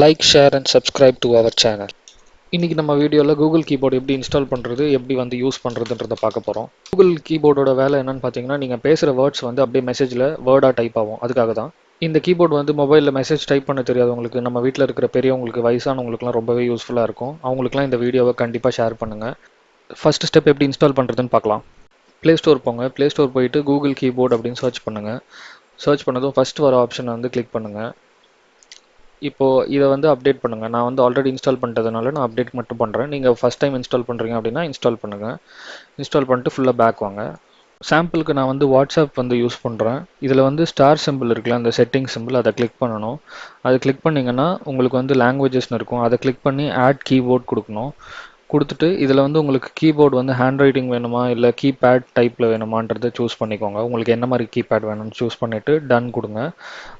Like, share and subscribe to our channel. இன்னைக்கு நம்ம வீடியோவில் கூகுள் கீபோர்டு எப்படி இன்ஸ்டால் பண்ணுறது, எப்படி வந்து யூஸ் பண்ணுறதுன்றதை பார்க்க போகிறோம். கூகுள் கீபோர்டோட வேலை என்னன்னு பார்த்தீங்கன்னா, நீங்கள் பேசுகிற வேர்ட்ஸ் வந்து அப்படியே மெசேஜில் வேர்டாக டைப் ஆகும். அதுக்காக தான் இந்த கீபோர்டு வந்து மொபைலில் மெசேஜ் டைப் பண்ண தெரியாதவங்களுக்கு, நம்ம வீட்டில் இருக்கிற பெரியவங்களுக்கு, வயசானவங்களுக்குலாம் ரொம்பவே யூஸ்ஃபுல்லாக இருக்கும். அவங்களுக்குலாம் இந்த வீடியோவை கண்டிப்பாக ஷேர் பண்ணுங்கள். ஃபர்ஸ்ட் ஸ்டெப் எப்படி இன்ஸ்டால் பண்ணுறதுன்னு பார்க்கலாம். ப்ளே ஸ்டோர் போங்க. ப்ளே ஸ்டோர் போயிட்டு கூகுள் கீபோர்டு அப்படின்னு சர்ச் பண்ணுங்கள். சர்ச் பண்ணதும் ஃபர்ஸ்ட் வர ஆப்ஷனை வந்து கிளிக் பண்ணுங்கள். இப்போது இதை வந்து அப்டேட் பண்ணுங்கள். நான் வந்து ஆல்ரெடி இன்ஸ்டால் பண்ணிட்டதுனால நான் அப்டேட் மட்டும் பண்ணுறேன். நீங்கள் ஃபஸ்ட் டைம் இன்ஸ்டால் பண்ணுறீங்க அப்படின்னா இன்ஸ்டால் பண்ணுங்கள். இன்ஸ்டால் பண்ணிட்டு ஃபுல்லாக பேக் வாங்க. சாம்பிளுக்கு நான் வந்து வாட்ஸ்அப் வந்து யூஸ் பண்ணுறேன். இதில் வந்து ஸ்டார் சிம்பிள் இருக்குல்ல, அந்த செட்டிங் சிம்பிள், அதை கிளிக் பண்ணணும். அதை கிளிக் பண்ணிங்கன்னா உங்களுக்கு வந்து லாங்குவேஜஸ்னு இருக்கும். அதை கிளிக் பண்ணி ஆட் கீபோர்ட் கொடுக்கணும். கொடுத்துட்டு இதில் வந்து உங்களுக்கு கீபோர்டு வந்து ஹேண்ட் ரைட்டிங் வேணுமா இல்லை கீபேட் டைப்பில் வேணுமான்றதை சூஸ் பண்ணிக்கோங்க. உங்களுக்கு என்ன மாதிரி கீபேட் வேணும்னு சூஸ் பண்ணிவிட்டு டன் கொடுங்க.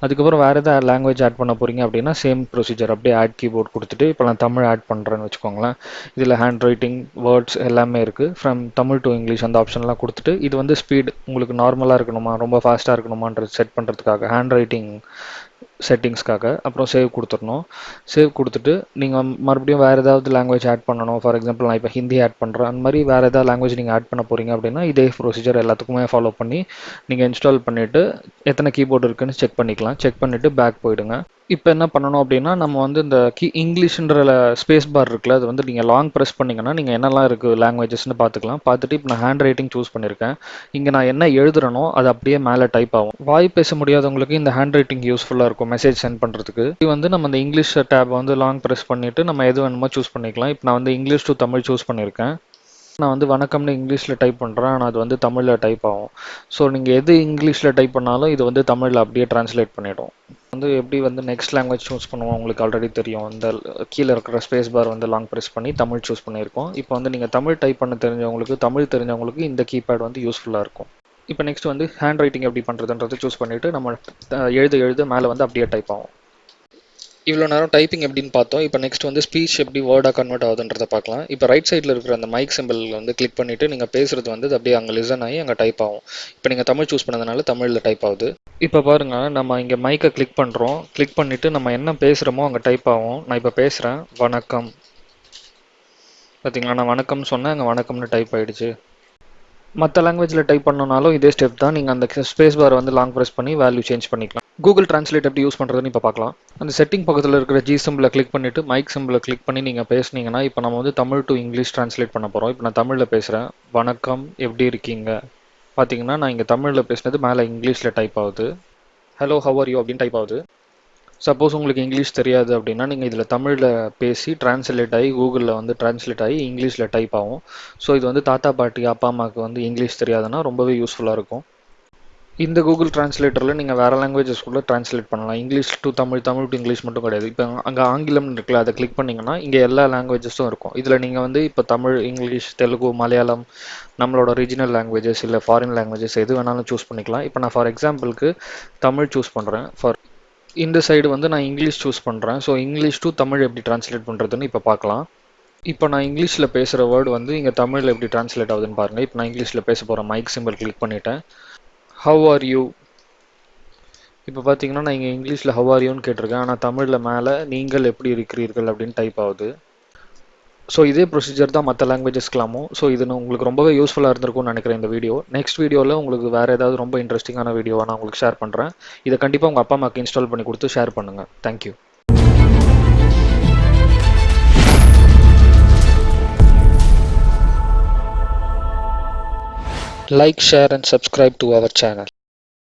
அதுக்கப்புறம் வேறு எதாவது லாங்குவேஜ் ஆட் பண்ண போகிறீங்க அப்படின்னா சேம் ப்ரொசீஜர், அப்படியே ஆட் கீபோர்ட் கொடுத்துட்டு இப்போ நான் தமிழ் ஆட் பண்ணுறேன்னு வச்சுக்கோங்களேன். இதில் ஹேண்ட் ரைட்டிங், வேர்ட்ஸ் எல்லாமே இருக்குது. ஃப்ரம் தமிழ் டு இங்கிலீஷ் அந்த ஆப்ஷன்லாம் கொடுத்துட்டு இது வந்து ஸ்பீட் உங்களுக்கு நார்மலாக இருக்கணுமா ரொம்ப ஃபாஸ்ட்டாக இருக்கணுமான்றது செட் பண்ணுறதுக்காக ஹேண்ட் ரைட்டிங் செட்டிங்ஸ்க்காக அப்புறம் சேவ் கொடுத்துடணும். சேவ் கொடுத்துட்டு நீங்கள் மறுபடியும் வேறு ஏதாவது லாங்குவேஜ் ஆட் பண்ணணும். ஃபார் எக்ஸாம்பிள் நான் இப்போ ஹிந்தி ஆட் பண்ணுறேன். அந்த மாதிரி வேறு ஏதாவது லாங்குவேஜ் நீங்கள் ஆட் பண்ண போகிறீங்க அப்படின்னா இதே ப்ரொசீஜர் எல்லாத்துக்குமே ஃபாலோ பண்ணி நீங்கள் இன்ஸ்டால் பண்ணிவிட்டு எத்தனை கீபோர்டு இருக்குன்னு செக் பண்ணிக்கலாம். செக் பண்ணிவிட்டு பேக் போயிடுங்க. இப்போ என்ன பண்ணணும் அப்படின்னா நம்ம வந்து இந்த இங்கிலீஷ்ன்ற ஸ்பேஸ் பார் இருக்குல்ல, அது வந்து நீங்கள் லாங் ப்ரெஸ் பண்ணிங்கன்னா நீங்கள் என்னெல்லாம் இருக்குது லாங்குவேஜஸ்னு பார்த்துக்கலாம். பார்த்துட்டு இப்போ நான் ஹேண்ட் ரைட்டிங் சூஸ் பண்ணியிருக்கேன். இங்கே நான் என்ன எழுதுறனோ அது அப்படியே மேலே டைப் ஆகும். வாய் பேச முடியாதவங்களுக்கு இந்த ஹேண்ட் ரைட்டிங் யூஸ்ஃபுல்லாக இருக்கும் மெசேஜ் சென்ட் பண்ணுறதுக்கு. இது வந்து நம்ம இந்த இங்கிலீஷ் டேப் வந்து லாங் ப்ரெஸ் பண்ணிவிட்டு நம்ம எது வேணுமோ சூஸ் பண்ணிக்கலாம். இப்போ நான் வந்து இங்கிலீஷ் டு தமிழ் சூஸ் பண்ணியிருக்கேன். நான் வந்து வணக்கம்னு இங்கிலீஷில் டைப் பண்ணுறேன், ஆனால் அது வந்து தமிழில் டைப் ஆகும். ஸோ நீங்கள் எது இங்கிலீஷில் டைப் பண்ணாலும் இது வந்து தமிழில் அப்படியே ட்ரான்ஸ்லேட் பண்ணிடும். வந்து எப்படி வந்து நெக்ஸ்ட் லாங்குவேஜ் சூஸ் பண்ணுவோம் உங்களுக்கு ஆல்ரெடி தெரியும். இந்த கீழே இருக்கிற ஸ்பேஸ் பார் வந்து லாங் ப்ரெஸ் பண்ணி தமிழ் சூஸ் பண்ணியிருக்கோம். இப்போ வந்து நீங்கள் தமிழ் டைப் பண்ண தெரிஞ்சவங்களுக்கு, தமிழ் தெரிஞ்சவங்களுக்கு இந்த கீபேட் வந்து யூஸ்ஃபுல்லாக இருக்கும். இப்போ நெக்ஸ்ட் வந்து ஹேண்ட் ரைட்டிங் எப்படி பண்ணுறதுன்றதை சூஸ் பண்ணிவிட்டு நம்ம எழுத மேலே வந்து அப்படியே டைப் ஆகும். இவ்வளோ நேரம் டைப்பிங் எப்படின்னு பார்த்தோம். இப்போ நெக்ஸ்ட் வந்து ஸ்பீச் எப்படி வேர்டாக கன்வெர்ட் ஆகுதுன்றதை பார்க்கலாம். இப்போ ரைட் சைடில் இருக்கிற அந்த மைக் சிம்பிள் வந்து கிளிக் பண்ணிவிட்டு நீங்கள் பேசுகிறது வந்து அப்படியே அங்கே லிசன் ஆகி அங்கே டைப் ஆகும். இப்போ நீங்கள் தமிழ் சூஸ் பண்ணதுனால தமிழில் டைப் ஆகுது. இப்போ பாருங்கள், நம்ம இங்கே மைக்கை கிளிக் பண்ணுறோம். கிளிக் பண்ணிவிட்டு நம்ம என்ன பேசுகிறோமோ அங்கே டைப் ஆகும். நான் இப்போ பேசுகிறேன் வணக்கம். பார்த்தீங்களா, நான் வணக்கம்னு சொன்னேன், அங்கே வணக்கம்னு டைப் ஆகிடுச்சு. மற்ற லாங்குவேஜில் டைப் பண்ணனாலும் இதே ஸ்டெப் தான். நீங்கள் அந்த ஸ்பேஸ் பார் வந்து லாங் ப்ரெஸ் பண்ணி வேல்யூ சேஞ்ச் பண்ணிக்கலாம். கூகுள் டிரான்ஸ்லேட் எப்படி யூஸ் பண்ணுறதுன்னு இப்போ பார்க்கலாம். அந்த செட்டிங் பக்கத்தில் இருக்கிற ஜி சிம்பிளை கிளிக் பண்ணிவிட்டு மைக் சிம்பிளை கிளிக் பண்ணி நீங்கள் பேசுனீங்கன்னா இப்போ நம்ம வந்து தமிழ் டு இங்கிலீஷ் டிரான்ஸ்லேட் பண்ண போகிறோம். இப்போ நான் தமிழில் பேசுகிறேன். வணக்கம், எப்படி இருக்கீங்க? பார்த்தீங்கன்னா நான் இங்கே தமிழில் பேசினது மேலே இங்கிலீஷில் டைப் ஆகுது. ஹலோ, ஹவ் ஆர் யூ அப்படின்னு டைப் ஆகுது. சப்போஸ் உங்களுக்கு இங்கிலீஷ் தெரியாது அப்படின்னா நீங்கள் இதில் தமிழில் பேசி டிரான்ஸ்லேட் ஆகி கூகுளில் வந்து டிரான்ஸ்லேட் ஆகி இங்கிலீஷில் டைப் ஆகும். ஸோ இது வந்து தாத்தா பாட்டி அப்பா அம்மாவுக்கு வந்து இங்கிலீஷ் தெரியாதுன்னா ரொம்பவே யூஸ்ஃபுல்லாக இருக்கும். இந்த கூகுள் டிரான்ஸ்லேட்டரில் நீங்கள் வேறு லாங்குவேஜஸ்குள்ளே டிரான்ஸ்லேட் பண்ணலாம். English to Tamil, Tamil to English மட்டும் கிடையாது. இப்போ அங்கே ஆங்கிலம்னு இருக்குல்ல, அதை கிளிக் பண்ணிங்கன்னா இங்கே எல்லா லாங்குவேஜஸும் இருக்கும். இதில் நீங்கள் வந்து இப்போ தமிழ், இங்கிலீஷ், தெலுங்கு, மலையாளம், நம்மளோட ரீஜனல் லாங்குவேஜஸ் இல்லை ஃபாரின் லாங்குவேஜஸ் எது வேணாலும் சூஸ் பண்ணிக்கலாம். இப்போ நான் ஃபார் எக்ஸாம்பிளுக்கு தமிழ் சூஸ் பண்ணுறேன். இந்த சைடு வந்து நான் இங்கிலீஷ் சூஸ் பண்ணுறேன். ஸோ இங்கிலீஷ் டு தமிழ் எப்படி டிரான்ஸ்லேட் பண்ணுறதுன்னு இப்போ பார்க்கலாம். இப்போ நான் இங்கிலீஷில் பேசுகிற வேர்டு வந்து இங்கே தமிழில் எப்படி டிரான்ஸ்லேட் ஆகுதுன்னு பாருங்கள். இப்போ நான் இங்கிலீஷில் பேச போகிறேன். மைக் சிம்பிள் கிளிக் பண்ணிட்டேன். How are you. இப்போ பார்த்தீங்கன்னா நான் இங்கே இங்கிலீஷில் ஹவ் ஆர் யூன்னு கேட்டிருக்கேன், ஆனால் தமிழில் மேலே நீங்கள் எப்படி இருக்கிறீர்கள் அப்படின்னு டைப் ஆகுது. ஸோ இதே ப்ரொசீஜர் தான் மற்ற லாங்குவேஜஸ்க்கலாமும். ஸோ இது உங்களுக்கு ரொம்பவே யூஸ்ஃபுல்லாக இருந்திருக்கும்னு நினைக்கிறேன் இந்த வீடியோ. நெக்ஸ்ட் வீடியோவில் உங்களுக்கு வேறு ஏதாவது ரொம்ப இன்ட்ரெஸ்டிங்கான வீடியோவை நான் உங்களுக்கு ஷேர் பண்ணுறேன். இதை கண்டிப்பாக உங்கள் அப்பா அம்மாவுக்கு இன்ஸ்டால் பண்ணி கொடுத்து ஷேர் பண்ணுங்கள். Thank you. Like, share and subscribe to our channel.